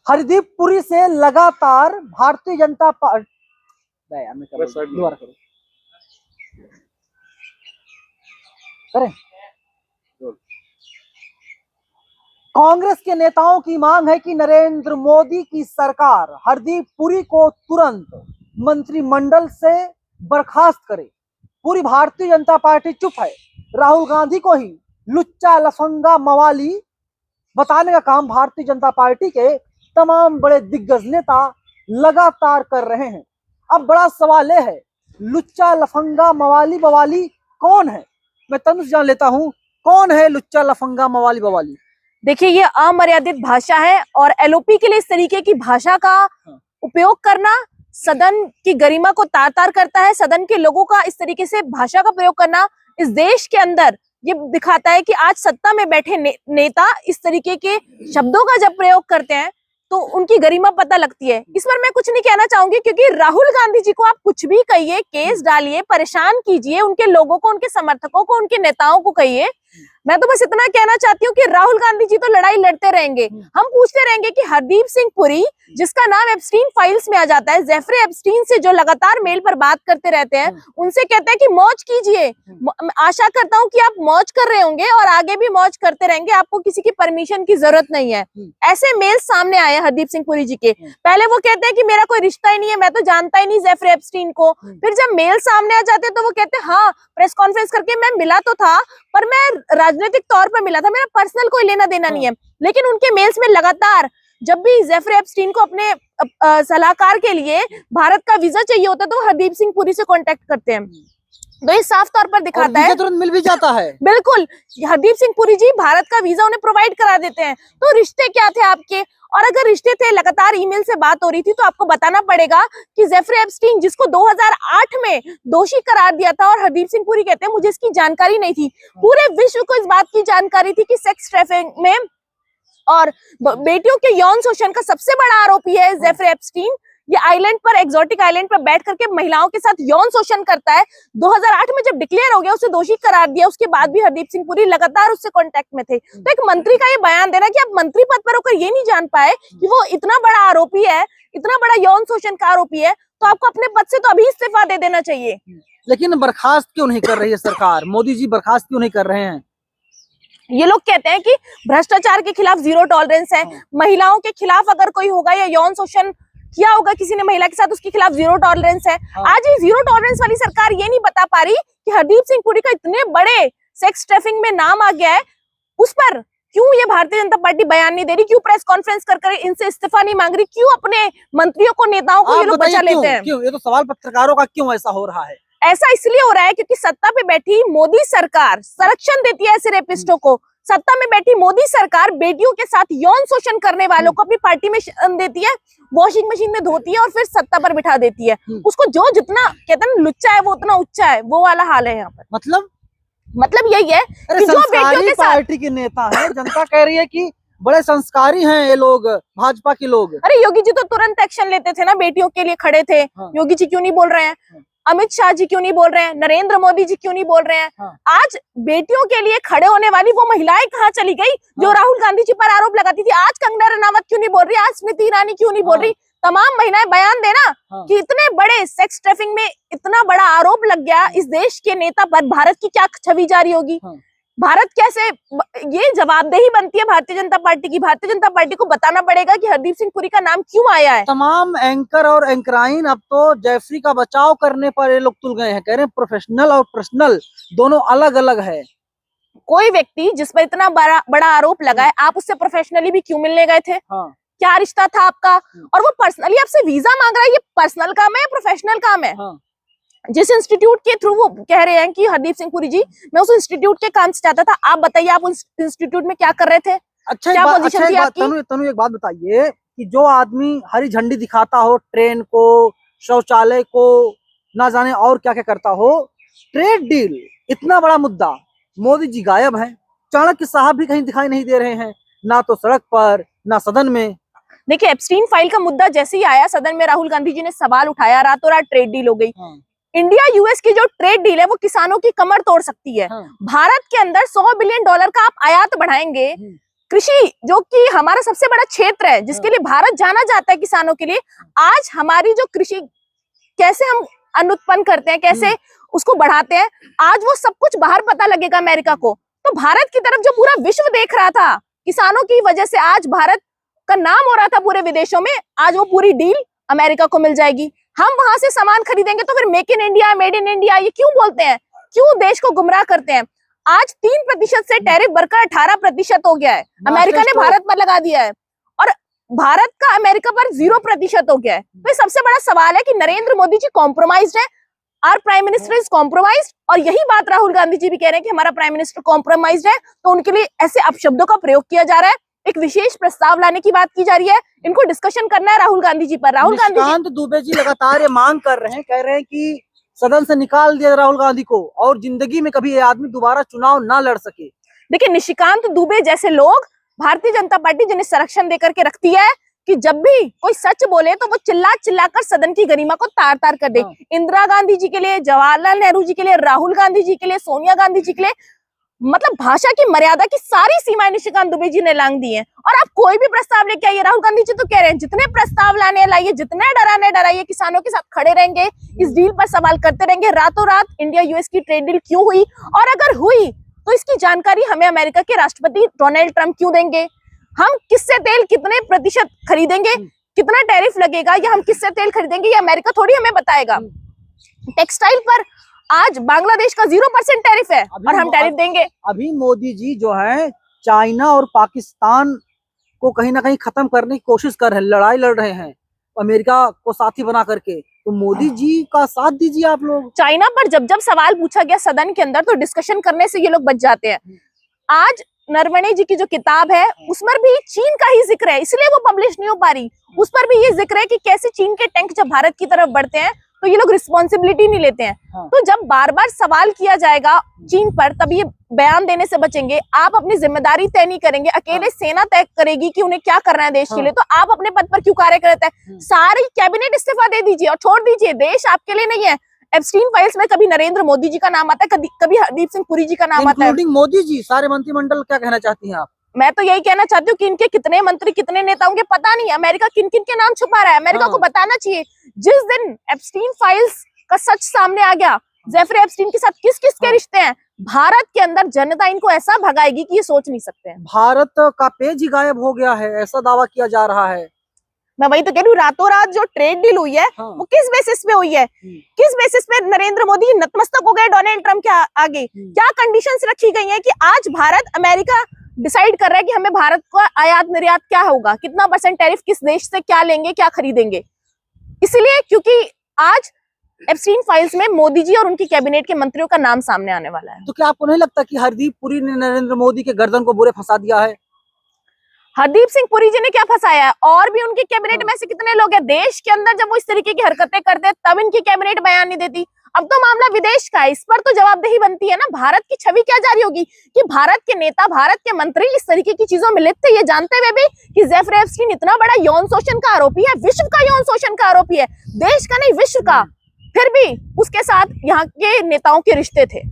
हरदीप पुरी से लगातार भारतीय जनता पार्टी कांग्रेस के नेताओं की मांग है कि नरेंद्र मोदी की सरकार हरदीप पुरी को तुरंत मंत्रिमंडल से बर्खास्त करे। पूरी भारतीय जनता पार्टी चुप है। राहुल गांधी को ही लुच्चा लफंगा मवाली बताने का काम भारतीय जनता पार्टी के तमाम बड़े दिग्गज नेता लगातार कर रहे हैं। अब बड़ा सवाल यह है, लुच्चा लफंगा मवाली बवाली कौन है? मैं तनुज जान लेता हूं, कौन है लुच्चा लफंगा मवाली बवाली? देखिए, ये अमर्यादित भाषा है और एलओपी के लिए इस तरीके की भाषा का उपयोग करना सदन की गरिमा को तार तार करता है। सदन के लोगों का इस तरीके से भाषा का प्रयोग करना इस देश के अंदर ये दिखाता है कि आज सत्ता में बैठे नेता इस तरीके के शब्दों का जब प्रयोग करते हैं तो उनकी गरिमा पता लगती है। इस पर मैं कुछ नहीं कहना चाहूंगी, क्योंकि राहुल गांधी जी को आप कुछ भी कहिए, केस डालिए, परेशान कीजिए, उनके लोगों को, उनके समर्थकों को, उनके नेताओं को कहिए। मैं तो बस इतना कहना चाहती हूँ कि राहुल गांधी जी तो लड़ाई लड़ते रहेंगे। हम पूछते रहेंगे कि हरदीप सिंह पुरी, जिसका नाम एप्स्टीन फाइल्स में आ जाता है, जेफरी एप्स्टीन से जो लगातार मेल पर बात करते रहते हैं, उनसे कहते हैं कि मौज कीजिए। आशा करता हूँ कि आप मौज कर रहे होंगे और आगे भी मौज करते रहेंगे, आपको किसी की परमिशन की जरूरत नहीं है। ऐसे मेल सामने आए हरदीप सिंह पुरी जी के। पहले वो कहते हैं कि मेरा कोई रिश्ता ही नहीं है, मैं तो जानता ही नहीं जेफरी एप्स्टीन को। फिर जब मेल सामने आ जाते हैं तो वो कहते हैं हाँ, प्रेस कॉन्फ्रेंस करके मैं मिला तो था, पर मैं राजनीतिक तौर पर मिला था, मेरा पर्सनल कोई लेना देना नहीं है। लेकिन उनके मेल्स में लगातार जब भी जेफरी एप्स्टीन को अपने सलाहकार के लिए भारत का वीजा चाहिए होता है तो हरदीप सिंह पुरी से कांटेक्ट करते हैं। तो ये साफ तौर पर दिखाता है, तुरंत मिल भी जाता है। बिल्कुल, हरदीप सिंह पुरी जी भारत का वीजा उन्हें प्रोवाइड करा देते हैं। तो रिश्ते क्या थे आपके? और अगर रिश्ते थे, लगातार ईमेल से बात हो रही थी, तो आपको बताना पड़ेगा कि जेफरी एप्स्टीन, जिसको 2008 में दोषी करार दिया था, और हरदीप सिंह पुरी कहते हैं मुझे इसकी जानकारी नहीं थी, पूरे विश्व को इस बात की जानकारी थी कि सेक्स ट्रैफिकिंग में और बेटियों के यौन शोषण का सबसे बड़ा आरोपी है जेफरी एप्स्टीन। ये आइलैंड पर, एक्सोटिक आइलैंड पर बैठ करके महिलाओं के साथ यौन शोषण करता है। 2008 में जब डिक्लेयर हो गया, उसे दोषी करार दिया, उसके बाद भी हरदीप सिंह पुरी लगातार उससे कांटेक्ट में थे। तो एक मंत्री का ये बयान देना कि आप मंत्री पद पर होकर ये नहीं जान पाए कि वो इतना बड़ा आरोपी है, इतना बड़ा यौन शोषण का आरोपी है, तो आपको अपने पद से तो अभी इस्तीफा दे देना चाहिए। लेकिन बर्खास्त क्यों नहीं कर रही है सरकार? मोदी जी बर्खास्त क्यों नहीं कर रहे हैं? ये लोग कहते हैं कि भ्रष्टाचार के खिलाफ जीरो टॉलरेंस है, महिलाओं के खिलाफ अगर कोई होगा या यौन शोषण किया होगा किसी ने महिला के साथ, उसके खिलाफ जीरो टॉलरेंस है। आज ये जीरो टॉलरेंस वाली सरकार ये नहीं बता पा रही कि हरदीप सिंह पुरी का इतने बड़े सेक्स ट्रैफिकिंग में नाम आ गया है, उस पर क्यों ये भारतीय जनता पार्टी बयान नहीं दे रही, क्यों प्रेस कॉन्फ्रेंस कर इनसे इस्तीफा नहीं मांग रही, क्यों अपने मंत्रियों को, नेताओं को ये लोग बचा लेते हैं? क्यों? ये तो सवाल पत्रकारों का, क्यों ऐसा हो रहा है? ऐसा इसलिए हो रहा है क्योंकि सत्ता पे बैठी मोदी सरकार संरक्षण देती है ऐसे रेपिस्टों को। सत्ता में बैठी मोदी सरकार बेटियों के साथ यौन शोषण करने वालों को अपनी पार्टी में देती है, वॉशिंग मशीन में धोती है और फिर सत्ता पर बिठा देती है। उसको जो जितना कहते हैं लुच्चा है वो उतना उच्चा है, वो वाला हाल है यहाँ पर। मतलब यही है कि जो बेटियों के साथ पार्टी के नेता है, जनता कह रही है कि बड़े संस्कारी हैं ये लोग, भाजपा के लोग। अरे योगी जी तो तुरंत एक्शन लेते थे ना, बेटियों के लिए खड़े थे। योगी जी क्यों नहीं बोल रहे हैं? अमित शाह जी क्यों नहीं बोल रहे हैं? नरेंद्र मोदी जी क्यों नहीं बोल रहे हैं? आज बेटियों के लिए खड़े होने वाली वो महिलाएं कहाँ चली गई जो राहुल गांधी जी पर आरोप लगाती थी? आज कंगना रनावत क्यों नहीं बोल रही? आज स्मृति ईरानी क्यों नहीं बोल रही? तमाम महिलाएं बयान देना कि इतने बड़े सेक्स ट्रैफिकिंग में इतना बड़ा आरोप लग गया इस देश के नेता पर, भारत की क्या छवि जारी होगी? भारत कैसे, ये जवाबदेही बनती है भारतीय जनता पार्टी की। भारतीय जनता पार्टी को बताना पड़ेगा कि हरदीप सिंह पुरी का नाम क्यों आया है। तमाम एंकर और एंकराइन अब तो जेफरी का बचाव करने पर ये लोग तुल गए हैं, कह रहे हैं प्रोफेशनल और पर्सनल दोनों अलग अलग है। कोई व्यक्ति जिस पर इतना बड़ा आरोप लगा है, आप उससे प्रोफेशनली भी क्यों मिलने गए थे? क्या रिश्ता था आपका? और वो पर्सनली आपसे वीजा मांग रहा है, ये पर्सनल काम है या प्रोफेशनल काम है? जिस इंस्टीट्यूट के थ्रू वो कह रहे हैं कि हरदीप सिंह पुरी जी, मैं उस इंस्टीट्यूट के काम से चाहता था, आप बताइए आप उस इंस्टीट्यूट में क्या कर रहे थे? क्या पोजीशन थी आपकी? तनु एक बात बताइए कि जो आदमी हरी झंडी दिखाता हो ट्रेन को, शौचालय को, ना जाने और क्या क्या करता हो, ट्रेड डील इतना बड़ा मुद्दा, मोदी जी गायब हैं, चाणक्य साहब भी कहीं दिखाई नहीं दे रहे हैं, ना तो सड़क पर ना सदन में। देखिए, एप्स्टीन फाइल का मुद्दा जैसे ही आया सदन में, राहुल गांधी जी ने सवाल उठाया, रातों रात ट्रेड डील हो गई। इंडिया यूएस की जो ट्रेड डील है वो किसानों की कमर तोड़ सकती है। भारत के अंदर $100 बिलियन का आप आयात बढ़ाएंगे, कृषि जो कि हमारा सबसे बड़ा क्षेत्र है, जिसके लिए भारत जाना जाता है किसानों के लिए, आज हमारी जो कृषि कैसे हम अन्न उत्पन्न करते हैं, कैसे उसको बढ़ाते हैं, आज वो सब कुछ बाहर पता लगेगा अमेरिका को। तो भारत की तरफ जो पूरा विश्व देख रहा था, किसानों की वजह से आज भारत का नाम हो रहा था पूरे विदेशों में, आज वो पूरी डील अमेरिका को मिल जाएगी। हम वहां से सामान खरीदेंगे तो फिर make in India, made in India ये क्यों बोलते हैं, क्यों देश को गुमराह करते हैं। आज 3% से टैरिफ बढ़कर 18% हो गया है, अमेरिका ने भारत पर लगा दिया है, और भारत का अमेरिका पर 0% हो गया है। तो ये सबसे बड़ा सवाल है कि नरेंद्र मोदी जी कॉम्प्रोमाइज्ड है, our prime minister is compromised, और यही बात राहुल गांधी जी भी कह रहे हैं कि हमारा प्राइम मिनिस्टर कॉम्प्रोमाइज्ड है। तो उनके लिए ऐसे अपशब्दों का प्रयोग किया जा रहा है, एक विशेष प्रस्ताव लाने की बात की जा रही है, इनको डिस्कशन करना है राहुल गांधी जी पर। राहुल गांधी निशिकांत दुबे जी लगातार ये मांग कर रहे हैं, कह रहे हैं कि सदन से निकाल दिया राहुल गांधी को और जिंदगी में कभी ये आदमी दोबारा चुनाव ना लड़ सके। देखिए, निशिकांत दुबे जैसे लोग भारतीय जनता पार्टी जिन्हें संरक्षण देकर के रखती है कि जब भी कोई सच बोले तो वो चिल्ला चिल्ला कर सदन की गरिमा को तार तार कर दे। इंदिरा गांधी जी के लिए, जवाहरलाल नेहरू जी के लिए, राहुल गांधी जी के लिए, सोनिया गांधी जी के लिए, मतलब भाषा की मर्यादा की सारी सीमाएं निशिकांत दुबे जी ने लांघ दी हैं। और आप कोई भी प्रस्ताव लेके आइए, राहुल गांधी जी तो कह रहे हैं जितने प्रस्ताव लाने लाइए, जितने डराने डराइए, किसानों के साथ खड़े रहेंगे, इस डील पर सवाल करते रहेंगे। रातों रात इंडिया यूएस की ट्रेड डील क्यों हुई, और अगर हुई तो इसकी जानकारी हमें अमेरिका के राष्ट्रपति डोनाल्ड ट्रंप क्यों देंगे, हम किससे तेल कितने प्रतिशत खरीदेंगे, कितना टैरिफ लगेगा, या हम किससे तेल खरीदेंगे, ये अमेरिका थोड़ी हमें बताएगा। टेक्सटाइल पर आज बांग्लादेश का 0% टैरिफ है और हम टैरिफ देंगे। अभी मोदी जी जो है चाइना और पाकिस्तान को कहीं ना कहीं खत्म करने की कोशिश कर रहे हैं, लड़ाई लड़ रहे हैं अमेरिका को साथी बना करके, तो मोदी जी का साथ दीजिए आप लोग। चाइना पर जब जब सवाल पूछा गया सदन के अंदर तो डिस्कशन करने से ये लोग बच जाते हैं। आज नरवणे जी की जो किताब है उसमें भी चीन का ही जिक्र है, इसलिए वो पब्लिश नहीं हो पा रही। उस पर भी ये जिक्र है कि कैसे चीन के टैंक जब भारत की तरफ बढ़ते हैं तो ये लोग रिस्पॉन्सिबिलिटी नहीं लेते हैं। तो जब बार बार सवाल किया जाएगा चीन पर तब ये बयान देने से बचेंगे। आप अपनी जिम्मेदारी तय नहीं करेंगे, अकेले सेना तय करेगी कि उन्हें क्या करना है देश के लिए, तो आप अपने पद पर क्यों कार्य करते हैं। सारी कैबिनेट इस्तीफा दे दीजिए और छोड़ दीजिए, देश आपके लिए नहीं है। एप्स्टीन फाइल्स में कभी नरेंद्र मोदी जी का नाम आता है, कभी हरदीप सिंह पुरी जी का नाम आता है, इंक्लूडिंग मोदी जी, सारे मंत्रिमंडल। क्या कहना चाहती हैं आप? मैं तो यही कहना चाहती हूँ कि इनके कितने मंत्री, कितने नेताओं के पता नहीं, अमेरिका किन किन के नाम छुपा रहा है, अमेरिका को बताना चाहिए। जिस दिन एप्स्टीन फाइल्स का सच सामने आ गया, जेफरी एप्स्टीन के साथ किस किस के रिश्ते हैं, भारत के अंदर जनता इनको ऐसा भगाएगी कि ये सोच नहीं सकते हैं। भारत का पेज ही गायब हो गया है, ऐसा दावा किया जा रहा है। मैं वही तो कह रही हूँ, रातों रात जो ट्रेड डील हुई है वो किस बेसिस पे हुई है, किस बेसिस पे नरेंद्र मोदी नतमस्तक हो गए डोनाल्ड ट्रंप के आगे, क्या कंडीशंस रखी गई हैं कि आज भारत, अमेरिका डिसाइड कर रहा है कि हमें भारत का आयात निर्यात क्या होगा, कितना % टैरिफ किस देश से क्या लेंगे, क्या खरीदेंगे। इसलिए क्योंकि आज एप्स्टीन फाइल्स में मोदी जी और उनकी कैबिनेट के मंत्रियों का नाम सामने आने वाला है। तो क्या आपको नहीं लगता कि हरदीप पुरी ने नरेंद्र मोदी के गर्दन को बुरे फंसा दिया है? हरदीप सिंह पुरी जी ने क्या फंसाया है, और भी उनकी कैबिनेट में से कितने लोग हैं देश के अंदर, जब वो इस तरीके की हरकतें करते हैं तब इनकी कैबिनेट बयान नहीं देती। अब तो मामला विदेश का है, इस पर तो जवाबदेही बनती है ना। भारत की छवि क्या जारी होगी कि भारत के नेता, भारत के मंत्री इस तरीके की चीजों में लिप्त है, ये जानते हुए भी कि जेफरी एप्स्टीन इतना बड़ा यौन शोषण का आरोपी है, विश्व का यौन शोषण का आरोपी है, देश का नहीं विश्व का, फिर भी उसके साथ यहाँ के नेताओं के रिश्ते थे।